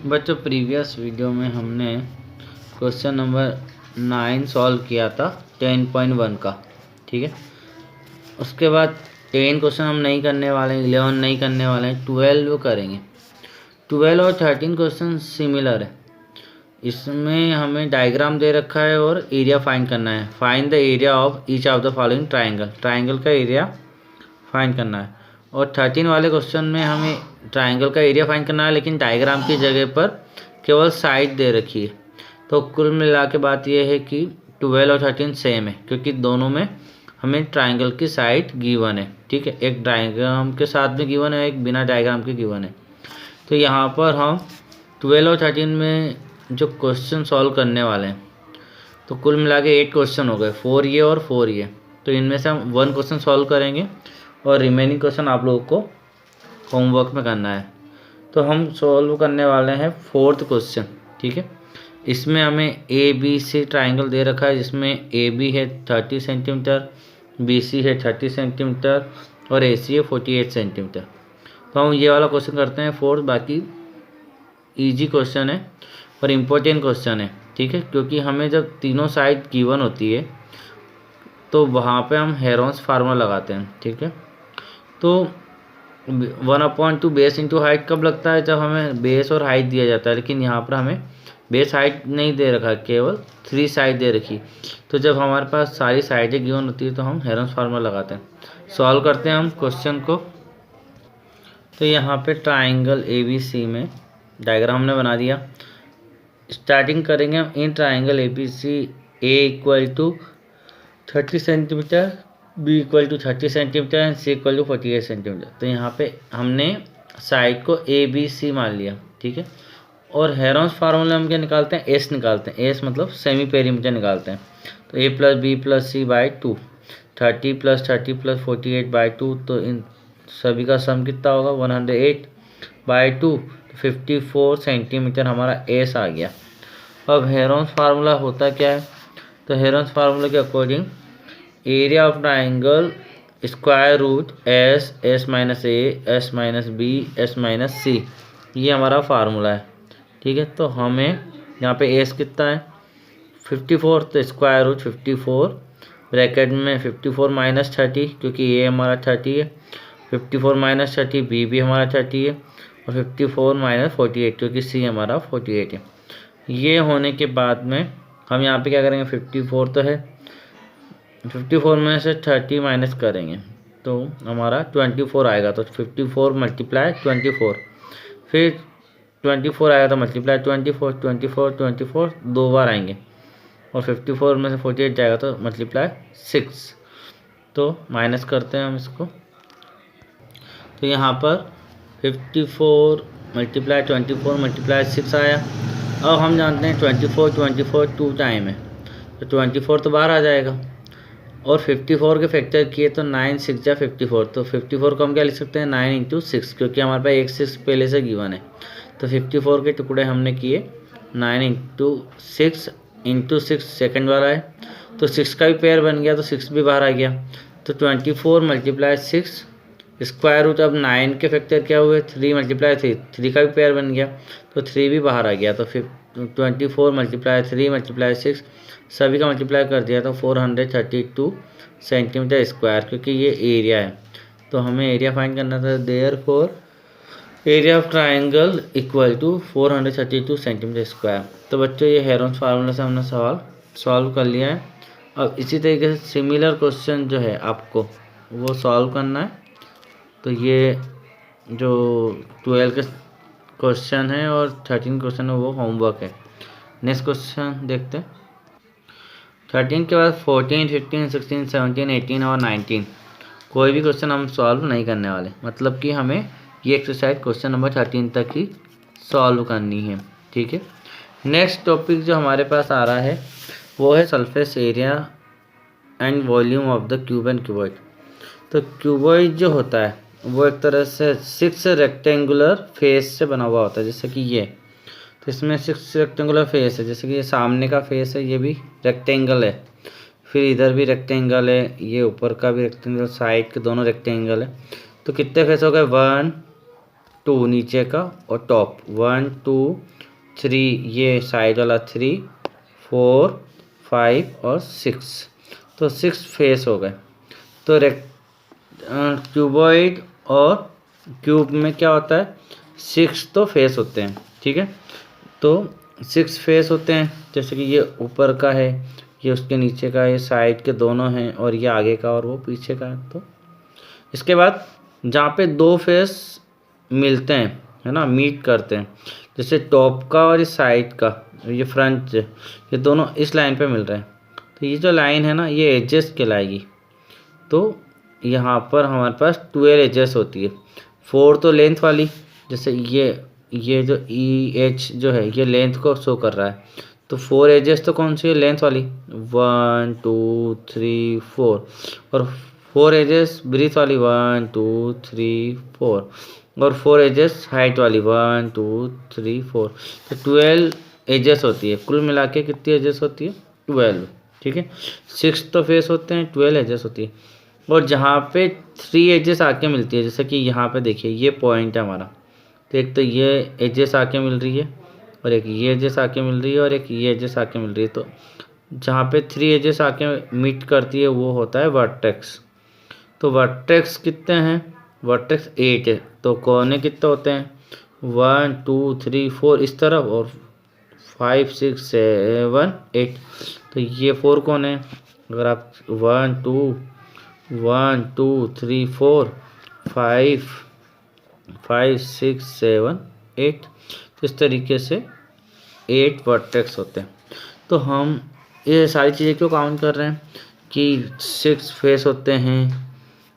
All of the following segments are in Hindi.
बच्चों प्रीवियस वीडियो में हमने क्वेश्चन नंबर 9 सॉल्व किया था 10.1 का, ठीक है। उसके बाद 10 क्वेश्चन हम नहीं करने वाले हैं, 11 नहीं करने वाले हैं, 12 करेंगे। 12 और 13 क्वेश्चन सिमिलर है। इसमें हमें डायग्राम दे रखा है और एरिया फाइंड करना है। Find the area of each of the following triangle. Triangle का एरिया फाइंड करना है। और 13 वाले क्वेश्चन में हमें ट्राइंगल का एरिया फाइंड करना है, लेकिन डायग्राम की जगह पर केवल साइड दे रखी है। तो कुल मिला के बात यह है कि 12 और 13 सेम है, क्योंकि दोनों में हमें ट्राइंगल की साइड गिवन है, ठीक है। एक डायग्राम के साथ में गिवन है, एक बिना डायग्राम के गिवन है। तो यहाँ पर हम 12 और 13 में जो क्वेश्चन सॉल्व करने वाले हैं, तो कुल मिला के 8 क्वेश्चन हो गए, 4 ये और 4 ये। तो इनमें से हम 1 क्वेश्चन सॉल्व करेंगे और रिमेनिंग क्वेश्चन आप लोगों को होमवर्क में करना है। तो हम सॉल्व करने वाले हैं 4th क्वेश्चन, ठीक है। इसमें हमें ABC ट्राइंगल दे रखा है, जिसमें AB है 30 सेंटीमीटर, BC है 30 सेंटीमीटर और AC है 48 सेंटीमीटर। तो हम ये वाला क्वेश्चन करते हैं 4th। बाकी ईजी क्वेश्चन है और इम्पोर्टेंट क्वेश्चन है, ठीक है। क्योंकि हमें जब तीनों साइड गिवन होती है तो वहाँ पे हम हेरोन्स फार्मूला लगाते हैं, ठीक है। तो 1/2 बेस इंटू हाइट कब लगता है? जब हमें बेस और हाइट दिया जाता है, लेकिन यहाँ पर हमें बेस हाइट नहीं दे रखा, केवल 3 साइड दे रखी। तो जब हमारे पास सारी साइडें गिवन होती है तो हम हेरोन्स फार्मूला लगाते हैं। सॉल्व करते हैं हम क्वेश्चन को। तो यहाँ पे ट्राइंगल ABC में डायग्राम हमने बना दिया। स्टार्टिंग करेंगे हम in triangle ABC A equal to 30 centimetre, B equal to 30 centimetre and C equal to 48 centimetre. तो यहाँ पे हमने साइड को ABC मान लिया, ठीक है। और हेरोन्स फार्मूला हम क्या निकालते हैं? S निकालते हैं। S मतलब सेमी पेरीमीटर निकालते हैं। तो A + B + C by 2, 30 + 30 + 48 by 2। तो इन सभी का सम कितना होगा? 108 बाई 2, 54 सेंटीमीटर हमारा S आ गया। अब हेरोन्स फार्मूला होता क्या है? तो हेरोन्स फार्मूला के according area of triangle square root S minus A, S minus B, S minus C, ये हमारा फार्मूला है, ठीक है। तो हमें यहाँ पे S कितना है? 54। तो स्क्वायर रूट 54 ब्रैकेट में 54 माइनस 30, क्योंकि A हमारा 30 है, 54 माइनस 30, B भी हमारा 30 है, और 54 माइनस 48, क्योंकि C हमारा 48 है। ये होने के बाद में हम यहाँ पे क्या करेंगे? 54 तो है, 54 में से 30 माइनस करेंगे तो हमारा 24 आएगा। तो 54 मल्टीप्लाई 24, फिर 24 आएगा तो मल्टीप्लाई 24, 24, 24 दो बार आएंगे, और 54 में से 48 जाएगा तो मल्टीप्लाई 6। तो माइनस करते हैं हम इसको। तो यहाँ पर 54 मल्टीप्लाई 24 मल्टीप्लाई 6 आया। अब हम जानते हैं 24 2 टाइम है, तो 24 तो बाहर आ जाएगा। और 54 के फैक्टर किए तो 9 6 जा 54। तो 54 को हम क्या लिख सकते हैं? 9 × 6, क्योंकि हमारे पास एक 6 पहले से गिवन है। तो 54 के टुकड़े हमने किए 9 × 6 सेकंड वाला है, तो 6 का भी पेयर बन गया, तो 6 भी बाहर आ गया। तो 24 मल्टीप्लाई 6 स्क्वायर रूट। अब 9 के फैक्टर क्या हुए? 3 मल्टीप्लाई 3, 3 का भी पेयर बन गया, तो 3 भी बाहर आ गया। तो फिर 24 मल्टीप्लाई 3 मल्टीप्लाई 6 सभी का मल्टीप्लाई कर दिया, तो 432 सेंटीमीटर स्क्वायर, क्योंकि ये एरिया है। तो हमें एरिया फाइंड करना था। Therefore area of triangle equal to 432 centimetre square. तो बच्चों ये हेरोन्स फार्मूला से हमने सवाल सॉल्व कर लिया है। अब इसी तरीके से सिमिलर क्वेश्चन जो है आपको वो सॉल्व करना है। तो ये जो 12 के क्वेश्चन है और 13 क्वेश्चन है वो होमवर्क है। नेक्स्ट क्वेश्चन देखते हैं। 13 के बाद 14, 15, 16, 17, 18 और 19 कोई भी क्वेश्चन हम सॉल्व नहीं करने वाले। मतलब कि हमें ये एक्सरसाइज क्वेश्चन नंबर 13 तक ही सॉल्व करनी है, ठीक है। नेक्स्ट टॉपिक जो हमारे पास आ रहा है वो है surface area and volume of the cube and cuboid. तो क्यूबॉइड जो होता है वो एक तरह से 6 रेक्टेंगुलर फेस से बना हुआ होता है, जैसे कि ये। तो इसमें 6 रेक्टेंगुलर फेस है, जैसे कि ये सामने का फेस है, ये भी रेक्टेंगल है, फिर इधर भी रेक्टेंगल है, ये ऊपर का भी रेक्टेंगल, साइड के दोनों रेक्टेंगल है। तो कितने फेस हो गए? 1 2 नीचे का और टॉप 1 2 3 ये साइड वाला 3 4 5 और 6, तो 6 फेस हो गए। तो क्यूबॉइड और क्यूब में क्या होता है 6 तो फेस होते हैं, ठीक है। तो 6 फेस होते हैं, जैसे कि ये ऊपर का है, ये उसके नीचे का, ये साइड के दोनों हैं और ये आगे का और वो पीछे का है। तो इसके बाद जहाँ पे 2 फेस मिलते हैं, है ना, मीट करते हैं, जैसे टॉप का और इस साइड का, ये फ्रंट, ये दोनों इस लाइन पे मिल रहे हैं, तो ये जो लाइन है ना ये एडजस्ट कहलाएगी। तो यहाँ पर हमारे पास 12 एजेस होती है। 4 तो लेंथ वाली, जैसे ये जो EH जो है ये लेंथ को शो कर रहा है, तो 4 एजेस तो कौन सी है, लेंथ वाली, 1 2 3 4, और 4 एजेस ब्रीथ वाली 1 2 3 4, और 4 एजेस हाइट वाली 1 2 3 4, तो 12 एजेस होती है। कुल मिला के कितनी एजेस होती है, 12, ठीक है। 6 तो फेस होते हैं, 12 एजेस होती है। और जहाँ पे 3 एजेस आके मिलती है, जैसे कि यहाँ पे देखिए ये पॉइंट है हमारा, तो एक तो ये एजेस आके मिल रही है और एक ये एजेस आके मिल रही है और एक ये एजेस आके मिल रही है, तो जहाँ पे 3 एजेस आके मीट करती है वो होता है वर्टेक्स। तो वर्टेक्स कितने हैं, वर्टेक्स 8 है, तो कोने कितने होते हैं, 1 2 3 4 इस तरफ और 5 6 7 8, तो ये 4 कोने हैं। अगर आप 1 2 3 4 5 5 6 7 8, तो इस तरीके से 8 वर्टेक्स होते हैं। तो हम ये सारी चीज़ें क्यों काउंट कर रहे हैं कि 6 फेस होते हैं,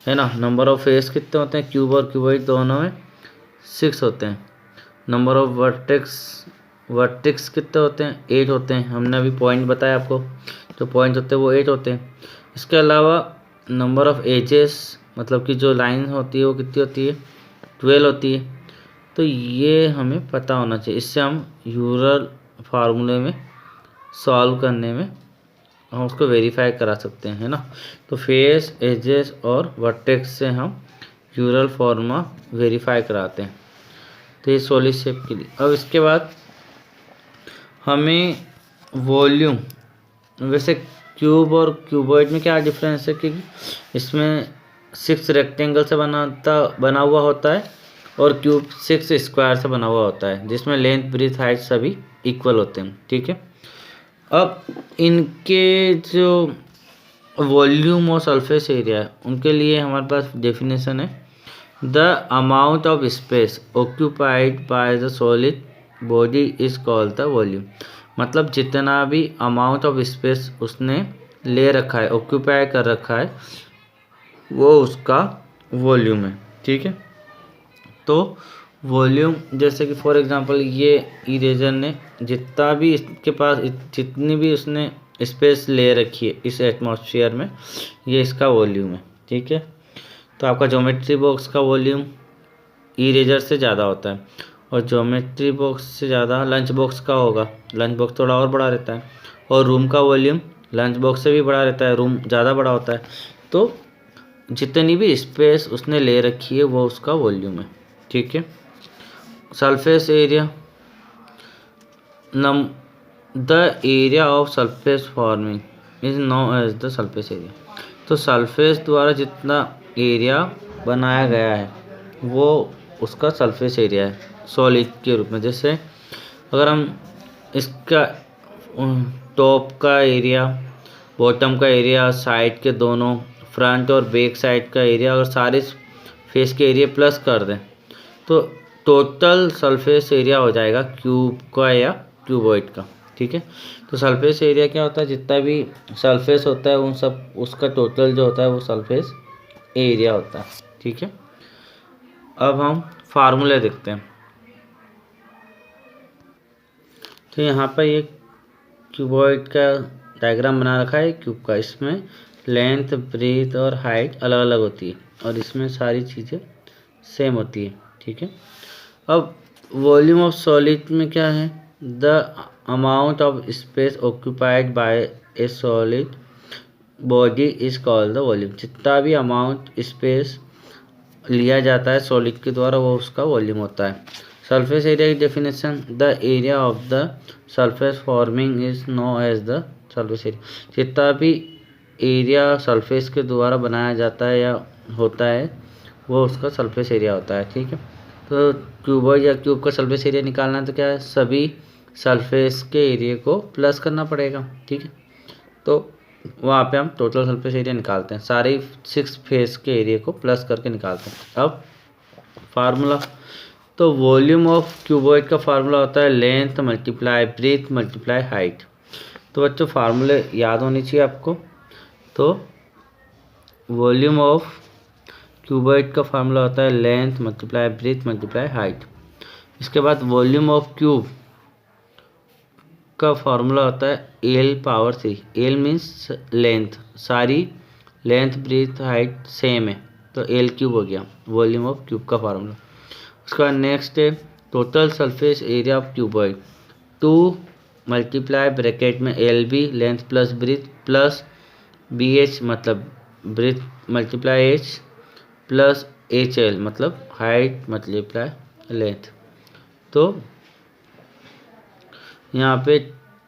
है ना। नंबर ऑफ फेस कितने होते हैं, क्यूब और क्यूबॉइड दोनों में 6 होते हैं। नंबर ऑफ वर्टेक्स कितने होते हैं, 8 होते हैं। हमने अभी पॉइंट बताया आपको, जो पॉइंट होते हैं वो 8 होते हैं। इसके अलावा नंबर ऑफ एजेस, मतलब कि जो लाइन होती है वो कितनी होती है, 12 होती है। तो ये हमें पता होना चाहिए, इससे हम यूलर फार्मूले में सॉल्व करने में हम उसको वेरीफाई करा सकते हैं, है ना। तो फेस, एजेस और वर्टेक्स से हम यूलर फार्मूला वेरीफाई कराते हैं। तो ये सॉलिड शेप के लिए। अब इसके बाद हमें वॉल्यूम, वैसे क्यूब और क्यूबॉइड में क्या डिफरेंस है कि इसमें 6 रेक्टेंगल से बना हुआ होता है और क्यूब 6 स्क्वायर से बना हुआ होता है, जिसमें लेंथ ब्रीथ हाइट सभी इक्वल होते हैं, ठीक है। अब इनके जो वॉल्यूम और सरफेस एरिया है उनके लिए हमारे पास डेफिनेशन है, the amount of space occupied by the solid body is called the volume. मतलब जितना भी अमाउंट ऑफ स्पेस उसने ले रखा है, ऑक्यूपाई कर रखा है, वो उसका वॉल्यूम है, ठीक है। तो वॉल्यूम, जैसे कि फॉर एग्जांपल ये इरेजर ने जितना भी इसके पास जितनी भी उसने स्पेस ले रखी है इस एटमॉस्फेयर में, ये इसका वॉल्यूम है, ठीक है। तो आपका ज्योमेट्री बॉक्स का वॉल्यूम इरेजर से ज़्यादा होता है, और ज्योमेट्री बॉक्स से ज़्यादा लंच बॉक्स का होगा। लंच बॉक्स थोड़ा और बड़ा रहता है, और रूम का वॉल्यूम लंच बॉक्स से भी बड़ा रहता है, रूम ज़्यादा बड़ा होता है। तो जितनी भी स्पेस उसने ले रखी है वो उसका वॉल्यूम है, ठीक है। Surface area, the area of surface forming is known as the surface area. तो सरफेस द्वारा जितना एरिया बनाया गया है वो उसका सरफेस एरिया है सॉलिड के रूप में। जैसे अगर हम इसका टॉप का एरिया, बॉटम का एरिया, साइड के दोनों फ्रंट और बैक साइड का एरिया, अगर सारे फेस के एरिया प्लस कर दें तो टोटल सरफेस एरिया हो जाएगा क्यूब का या क्यूबॉइड का, ठीक है। तो सरफेस एरिया क्या होता है, जितना भी सरफेस होता है उन सब उसका टोटल जो होता है वो सरफेस एरिया होता है, ठीक है। अब हम फार्मूले देखते हैं। तो यहाँ पर ये क्यूबॉइड का डायग्राम बना रखा है क्यूब का, इसमें लेंथ, ब्रीथ और हाइट अलग अलग होती है और इसमें सारी चीज़ें सेम होती है, ठीक है। अब वॉल्यूम ऑफ सॉलिड में क्या है, the amount of space occupied by A solid body is called the volume. जितना भी अमाउंट स्पेस लिया जाता है सॉलिड के द्वारा वो उसका वॉल्यूम होता है। सरफेस एरिया की definition, the area of the surface forming is known as the surface area. जितना भी एरिया सरफेस के द्वारा बनाया जाता है या होता है वो उसका सरफेस एरिया होता है। ठीक है, तो क्यूबॉइड या क्यूब का सरफेस एरिया निकालना है तो क्या है, सभी सरफेस के एरिया को प्लस करना पड़ेगा। ठीक है, तो वहाँ पे हम टोटल सरफेस एरिया निकालते हैं, सारे 6 फेस के एरिया को प्लस करके निकालते हैं। अब फार्मूला, तो वॉल्यूम ऑफ क्यूबॉइड का फार्मूला होता है length multiply breath multiply height. तो बच्चों फार्मूले याद होनी चाहिए आपको। तो वॉल्यूम ऑफ क्यूबॉइड का फार्मूला होता है length multiply breath multiply height. इसके बाद वॉल्यूम ऑफ क्यूब का फार्मूला होता है L power 3। L means length, सारी लेंथ ब्रेथ हाइट सेम है तो एल क्यूब हो गया वॉल्यूम ऑफ क्यूब का फार्मूला। उसका नेक्स्ट है total surface area of cuboid, 2 multiply bracket में L B length plus breadth plus B H मतलब breadth multiply H plus H L मतलब हाइट मल्टीप्लाई लेंथ। तो यहाँ पे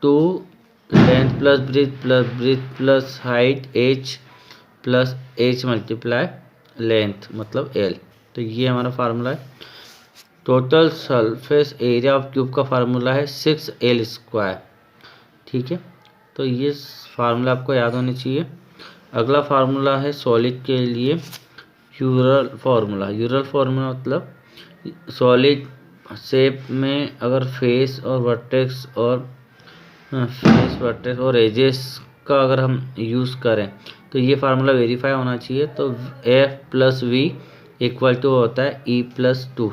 2 length plus breadth plus height H plus H multiply length मतलब एल। तो ये हमारा फार्मूला है। Total surface area of cube का फार्मूला है 6L²। ठीक है, तो ये फार्मूला आपको याद होनी चाहिए। अगला फार्मूला है सॉलिड के लिए यूरल फार्मूला। यूरल फार्मूला मतलब सॉलिड शेप में अगर फेस और वर्टेक्स और एजेस का अगर हम यूज़ करें तो ये फार्मूला वेरीफाई होना चाहिए। तो F plus V equal to होता है E+2।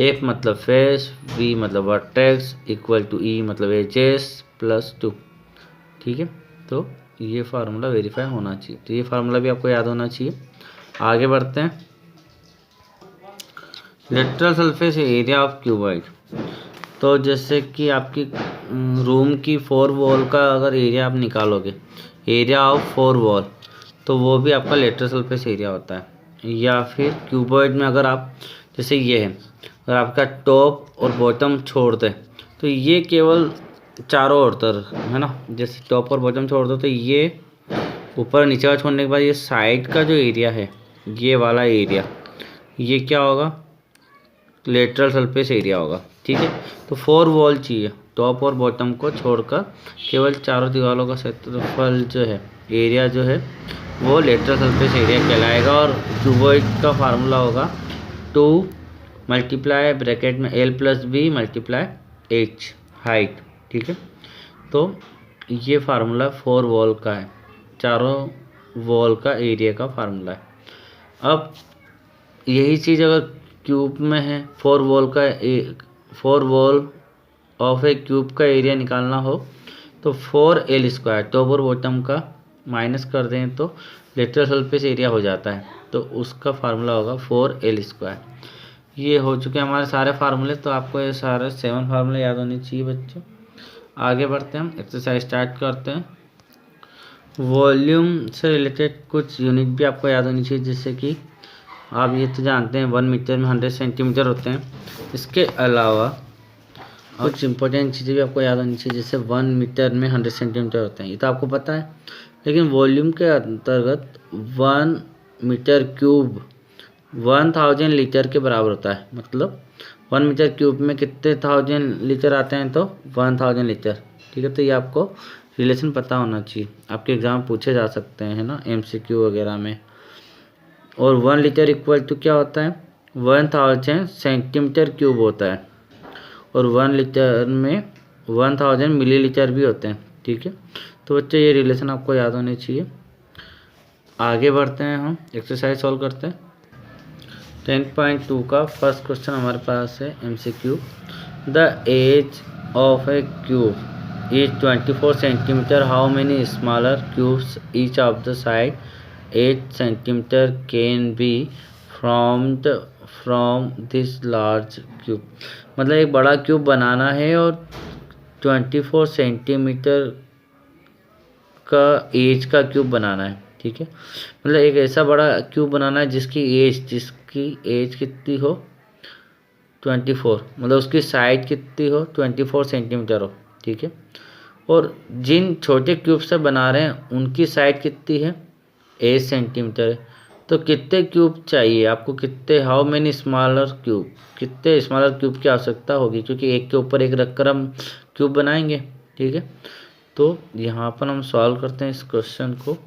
F मतलब फेस, V मतलब वर्टेक्स, इक्वल टू E मतलब एजेस +2। ठीक है, तो ये फार्मूला वेरीफाई होना चाहिए। तो ये फार्मूला भी आपको याद होना चाहिए। आगे बढ़ते हैं, lateral surface area of cuboid. तो जैसे कि आपकी रूम की 4 वॉल का अगर एरिया आप निकालोगे, एरिया ऑफ 4 वॉल, तो वो भी आपका लेटरल सरफेस एरिया होता है। या फिर क्यूबॉइड में अगर आप जैसे ये है, अगर आपका टॉप और बॉटम छोड़ दें तो ये केवल चारों ओर तर है ना, जैसे टॉप और बॉटम छोड़ दो तो ये ऊपर नीचे का छोड़ने के बाद ये साइड का जो एरिया है, ये वाला एरिया, ये क्या होगा, लेटरल सरफेस एरिया होगा। ठीक है, तो 4 वॉल चाहिए, टॉप और बॉटम को छोड़कर केवल चारों दीवारों का क्षेत्रफल जो है, एरिया जो है वो लेटरल सरफेस एरिया कहलाएगा। और क्यूबॉइड का फार्मूला होगा 2 मल्टीप्लाई ब्रैकेट में L plus B multiply H height. ठीक है, तो ये फार्मूला 4 वॉल का है, चारों वॉल का एरिया का फार्मूला है। अब यही चीज़ अगर क्यूब में है, 4 वॉल ऑफ ए क्यूब का एरिया निकालना हो तो 4L², टॉप और बॉटम का माइनस कर दें तो लेटरल सरफेस एरिया हो जाता है, तो उसका फार्मूला होगा 4L²। ये हो चुके हमारे सारे फार्मूले। तो आपको ये सारे 7 फार्मूले याद होने चाहिए बच्चों। आगे बढ़ते हैं, हम एक्सरसाइज स्टार्ट करते हैं। वॉल्यूम से रिलेटेड कुछ यूनिट भी आपको याद होनी चाहिए, जैसे कि आप ये तो जानते हैं 1 मीटर में 100 सेंटीमीटर होते हैं। इसके अलावा कुछ इंपॉर्टेंट चीज़ें भी आपको याद होनी चाहिए, जैसे 1 मीटर में 100 सेंटीमीटर होते हैं, ये तो आपको पता है। लेकिन वॉल्यूम के अंतर्गत 1 मीटर क्यूब 1000 लीटर के बराबर होता है। मतलब 1 मीटर क्यूब में कितने 1000 लीटर आते हैं, तो 1000 लीटर। ठीक है, तो ये आपको रिलेशन पता होना चाहिए, आपके एग्जाम पूछे जा सकते हैं, है ना, MCQ वगैरह में। और 1 लीटर इक्वल टू क्या होता है, 1000 सेंटीमीटर क्यूब होता है। और 1 लीटर में 1000 मिलीलीटर भी होते हैं। ठीक है, तो बच्चे ये रिलेशन आपको याद होने चाहिए। आगे बढ़ते हैं, हम एक्सरसाइज सॉल्व करते हैं। 10.2 का फर्स्ट क्वेश्चन हमारे पास है MCQ। The edge of a cube is 24 centimetre, how many smaller cubes each of the side 8 centimetre can be from this large cube. मतलब एक बड़ा क्यूब बनाना है और 24 सेंटीमीटर का एज का क्यूब बनाना है। ठीक है, मतलब एक ऐसा बड़ा क्यूब बनाना है जिसकी एज कितनी हो 24, मतलब उसकी साइड कितनी हो 24 सेंटीमीटर हो। ठीक है, और जिन छोटे क्यूब से बना रहे हैं उनकी साइड कितनी है 8 सेंटीमीटर है। तो कितने क्यूब चाहिए आपको, कितने, हाउ मेनी स्मॉलर क्यूब, कितने स्मॉलर क्यूब की आवश्यकता होगी, क्योंकि एक के ऊपर एक रखकर हम क्यूब बनाएंगे। ठीक है, तो यहाँ पर हम सॉल्व करते हैं इस क्वेश्चन को।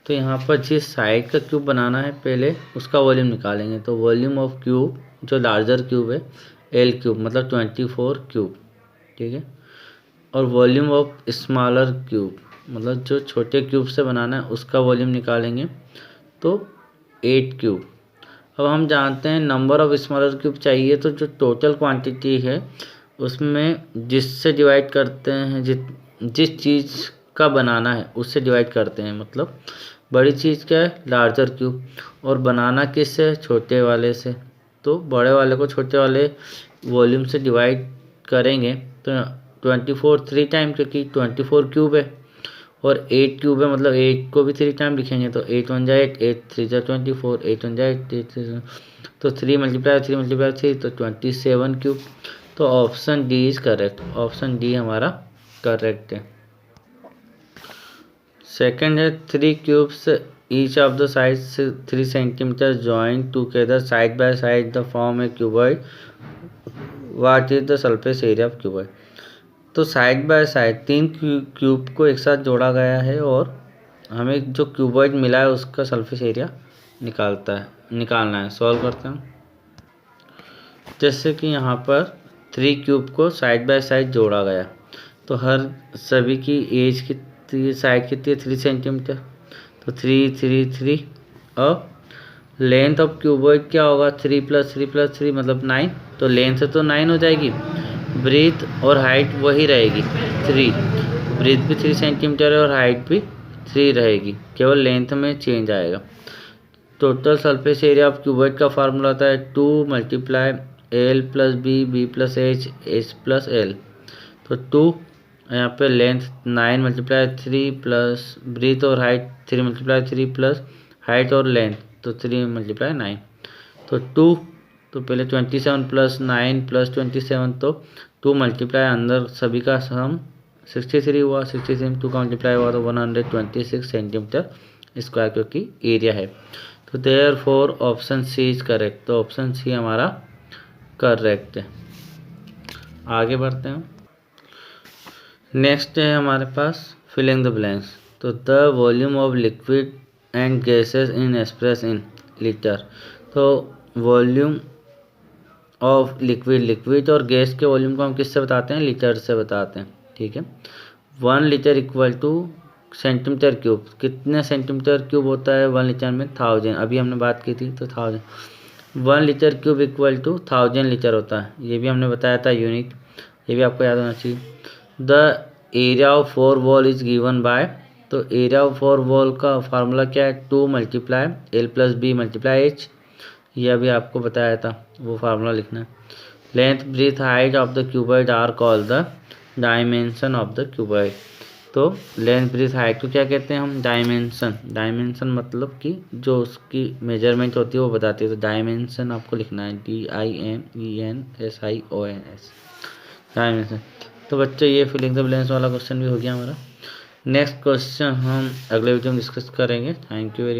तो यहाँ पर जिस साइड का क्यूब बनाना है पहले उसका वॉल्यूम निकालेंगे। तो वॉल्यूम ऑफ क्यूब जो लार्जर क्यूब है एल क्यूब, मतलब 24 क्यूब। ठीक है, और वॉल्यूम ऑफ स्मॉलर क्यूब, मतलब जो छोटे क्यूब से बनाना है उसका वॉल्यूम निकालेंगे तो 8 क्यूब। अब हम जानते हैं नंबर ऑफ स्मॉलर क्यूब चाहिए, तो जो टोटल क्वांटिटी है उसमें जिससे डिवाइड करते हैं, जिस चीज़ का बनाना है उससे डिवाइड करते हैं। मतलब बड़ी चीज़ क्या है लार्जर क्यूब, और बनाना किससे छोटे वाले से, तो बड़े वाले को छोटे वाले वॉल्यूम से डिवाइड करेंगे। तो 24 3 टाइम, क्योंकि 24 क्यूब है और 8 क्यूब है, मतलब 8 को भी 3 टाइम लिखेंगे। तो 8 1 जा 8, 8 3 जा 24, 8 1 जा 8, 8 3 तो 3 मल्टीप्लाई 3 तो 27 क्यूब। तो option D is correct, option D हमारा करेक्ट है। सेकंड है 3 cubes each of the sides 3 centimetre joint together side by side the form A cuboid, what is the surface area of cuboid. तो साइड बाय साइड 3 क्यूब को एक साथ जोड़ा गया है और हमें जो क्यूबॉइड मिला है उसका सरफेस एरिया निकालना है। सॉल्व करते हैं। जैसे कि यहाँ पर 3 क्यूब को साइड बाय साइड जोड़ा गया, तो हर सभी की एज कितनी, साइड कितनी है 3 सेंटीमीटर, तो 3 3 3, और लेंथ ऑफ क्यूबॉइड क्या होगा 3 + 3 + 3 मतलब 9, तो लेंथ तो 9 हो जाएगी, ब्रीथ और हाइट वही रहेगी 3, ब्रीथ भी 3 सेंटीमीटर है और हाइट भी 3 रहेगी, केवल लेंथ में चेंज आएगा। Total surface area of cuboid का फार्मूला होता है 2 × L + B B + H H + L। तो 2 यहाँ पे लेंथ 9 × 3 प्लस ब्रीथ और हाइट 3 × 3 प्लस हाइट और लेंथ तो 3 × 9, तो 2, तो पहले 27 + 9 + 27, तो 2 मल्टीप्लाई अंदर सभी का सम 63 हुआ, 63 में 2 का मल्टीप्लाई हुआ तो 126 सेंटीमीटर स्क्वायर क्योंकि एरिया है। तो therefore option C is correct, तो ऑप्शन सी हमारा करेक्ट है। आगे बढ़ते हैं। नेक्स्ट है हमारे पास फिलिंग द ब्लैंक्स। तो the volume of liquid and gases in express in litre. तो वॉल्यूम ऑफ लिक्विड और गैस के वॉल्यूम को हम किससे बताते हैं, लीटर से बताते हैं। ठीक है, 1 लीटर = सेंटीमीटर क्यूब, कितने सेंटीमीटर क्यूब होता है 1 लीटर में 1000, अभी हमने बात की थी तो 1000, 1 लीटर क्यूब = 1000 लीटर होता है, ये भी हमने बताया था यूनिट, ये भी आपको याद होना चाहिए। The area of 4 wall is given by, तो एरिया ऑफ 4 वॉल का फार्मूला क्या है 2 × L + B × H, ये अभी आपको बताया था, वो फार्मूला लिखना है। Length breadth height of the cuboid are called the dimension of the cuboid. तो लेंथ ब्रीथ हाइट को क्या कहते हैं हम, डायमेंशन मतलब कि जो उसकी मेजरमेंट होती है वो बताती है, तो डायमेंशन आपको लिखना है DIMENSIONS, डायमेंशन। तो बच्चों ये फिलिंग द ब्लैंक्स वाला क्वेश्चन भी हो गया हमारा। नेक्स्ट क्वेश्चन हम अगले वीडियो में डिस्कस करेंगे। Thank you very